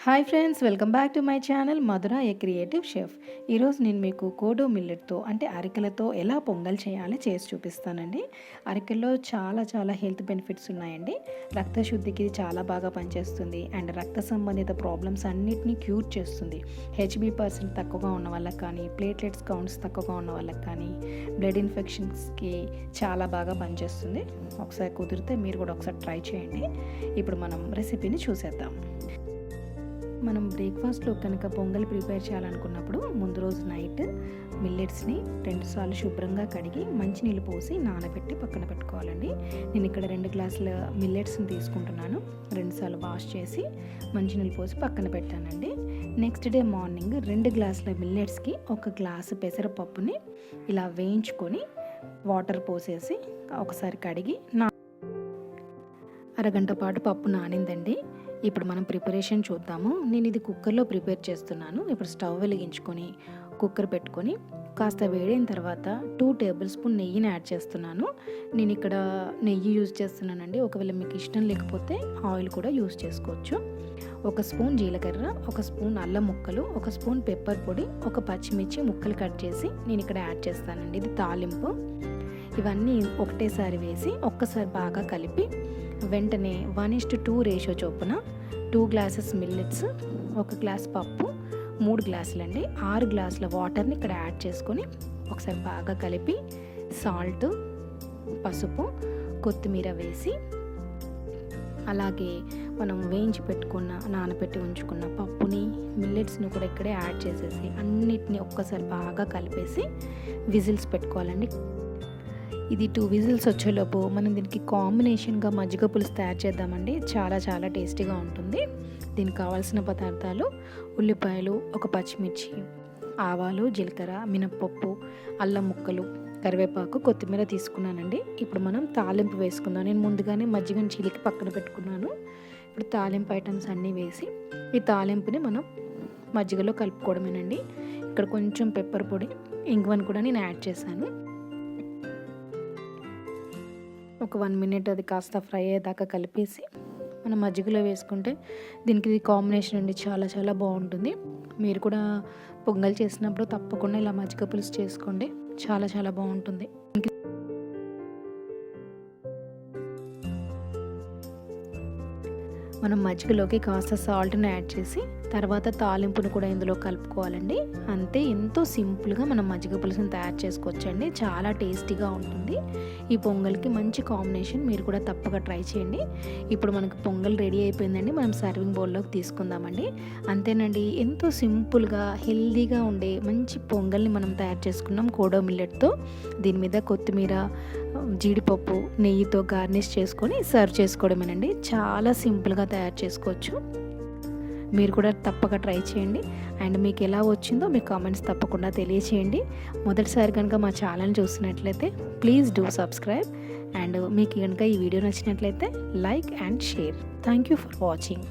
Hi friends, welcome back to my channel Madhura a creative chef. ఈరోజు నేను మీకు కోడో మిల్లెట్తో అంటే అరికెలతో ఎలా పొంగల్ చేయాలో చేసి చూపిస్తానండి. అరికెల్లో చాలా హెల్త్ బెనిఫిట్స్ ఉన్నాయండి. రక్తశుద్ధికి చాలా బాగా పనిచేస్తుంది అండ్ రక్త సంబంధిత ప్రాబ్లమ్స్ అన్నిటినీ క్యూర్ చేస్తుంది. HB% తక్కువగా ఉన్న వాళ్ళకి కానీ, ప్లేట్లెట్స్ కౌంట్స్ తక్కువగా ఉన్న వాళ్ళకి కానీ, బ్లడ్ ఇన్ఫెక్షన్స్కి చాలా బాగా పనిచేస్తుంది. ఒకసారి కుదిరితే మీరు కూడా ఒకసారి ట్రై చేయండి. ఇప్పుడు మనం రెసిపీని చూసేద్దాం. మనం బ్రేక్ఫాస్ట్లో కనుక పొంగల్ ప్రిపేర్ చేయాలనుకున్నప్పుడు ముందు రోజు నైట్ మిల్లెట్స్ని 2 సార్లు శుభ్రంగా కడిగి మంచినీళ్ళు పోసి నానబెట్టి పక్కన పెట్టుకోవాలండి. నేను ఇక్కడ 2 గ్లాసుల మిల్లెట్స్ని తీసుకుంటున్నాను. 2 సార్లు వాష్ చేసి మంచినీళ్ళు పోసి పక్కన పెట్టానండి. నెక్స్ట్ డే మార్నింగ్ 2 గ్లాసుల మిల్లెట్స్కి 1 గ్లాసు పెసరపప్పుని ఇలా వేయించుకొని వాటర్ పోసేసి ఒకసారి కడిగి అరగంట పాటు పప్పు నానిందండి. ఇప్పుడు మనం ప్రిపరేషన్ చూద్దాము. నేను ఇది కుక్కర్లో ప్రిపేర్ చేస్తున్నాను. ఇప్పుడు స్టవ్ వెలిగించుకొని కుక్కర్ పెట్టుకొని కాస్త వేడైన తర్వాత 2 టేబుల్ స్పూన్ నెయ్యిని యాడ్ చేస్తున్నాను. నేను ఇక్కడ నెయ్యి యూజ్ చేస్తున్నానండి. ఒకవేళ మీకు ఇష్టం లేకపోతే ఆయిల్ కూడా యూజ్ చేసుకోవచ్చు. 1 స్పూన్ జీలకర్ర, 1 స్పూన్ అల్లం ముక్కలు, 1 స్పూన్ పెప్పర్ పొడి, 1 పచ్చిమిర్చి ముక్కలు కట్ చేసి నేను ఇక్కడ యాడ్ చేస్తానండి. ఇది తాలింపు. ఇవన్నీ ఒకటేసారి వేసి ఒక్కసారి బాగా కలిపి వెంటనే 1:2 రేషియో చొప్పున 2 గ్లాసెస్ మిల్లెట్స్, 1 గ్లాస్ పప్పు, 3 గ్లాసులండి 6 గ్లాసుల వాటర్ని ఇక్కడ యాడ్ చేసుకొని ఒకసారి బాగా కలిపి సాల్ట్, పసుపు, కొత్తిమీర వేసి అలాగే మనం వేయించి పెట్టుకున్న నానబెట్టి ఉంచుకున్న పప్పుని మిల్లెట్స్ని కూడా ఇక్కడే యాడ్ చేసేసి అన్నిటిని ఒక్కసారి బాగా కలిపేసి విజిల్స్ పెట్టుకోవాలండి. ఇది 2 విజిల్స్ వచ్చేలోపు మనం దీనికి కాంబినేషన్గా మజ్జిగ పులుసు తయారు చేద్దామండి. చాలా టేస్టీగా ఉంటుంది. దీనికి కావాల్సిన పదార్థాలు ఉల్లిపాయలు, 1 పచ్చిమిర్చి, ఆవాలు, జీలకర్ర, మినప్పప్పు, అల్లం ముక్కలు, కరివేపాకు, కొత్తిమీర తీసుకున్నానండి. ఇప్పుడు మనం తాలింపు వేసుకుందాం. నేను ముందుగానే మజ్జిగను చిలికి పక్కన పెట్టుకున్నాను. ఇప్పుడు తాలింపు ఐటమ్స్ అన్నీ వేసి ఈ తాలింపుని మనం మజ్జిగలో కలుపుకోవడమేనండి. ఇక్కడ కొంచెం పెప్పర్ పొడి, ఇంగువను కూడా నేను యాడ్ చేశాను. ఒక 1 మినిట్ అది కాస్త ఫ్రై అయ్యేదాకా కలిపేసి మనం మజ్జిగలో వేసుకుంటే దీనికి ఇది కాంబినేషన్ అండి. చాలా బాగుంటుంది. మీరు కూడా పొంగల్ చేసినప్పుడు తప్పకుండా ఇలా మజ్జిగ పులుసు చేసుకోండి. చాలా బాగుంటుంది. మనం మజ్జిగలోకి కాస్త సాల్ట్ని యాడ్ చేసి తర్వాత తాలింపును కూడా ఇందులో కలుపుకోవాలండి. అంతే, ఎంతో సింపుల్గా మనం మజ్జిగ పులుసుని తయారు చేసుకోవచ్చండి. చాలా టేస్టీగా ఉంటుంది. ఈ పొంగల్కి మంచి కాంబినేషన్. మీరు కూడా తప్పక ట్రై చేయండి. ఇప్పుడు మనకు పొంగల్ రెడీ అయిపోయిందండి. మనం సర్వింగ్ బౌల్లోకి తీసుకుందామండి. అంతేనండి, ఎంతో సింపుల్గా హెల్దీగా ఉండే మంచి పొంగల్ని మనం తయారు చేసుకున్నాం కోడో మిల్లెట్తో. దీని మీద కొత్తిమీర, జీడిపప్పు, నెయ్యితో గార్నిష్ చేసుకొని సర్వ్ చేసుకోవడమేనండి. చాలా సింపుల్గా తయారు చేసుకోవచ్చు. మీరు కూడా తప్పక ట్రై చేయండి. అండ్ మీకు ఎలా వచ్చిందో మీ కామెంట్స్ తప్పకుండా తెలియచేయండి. మొదటిసారి కనుక మా ఛానల్ చూస్తున్నట్లయితే ప్లీజ్ డూ సబ్స్క్రైబ్. అండ్ మీకు కనుక ఈ వీడియో నచ్చినట్లయితే like and share. Thank you for watching.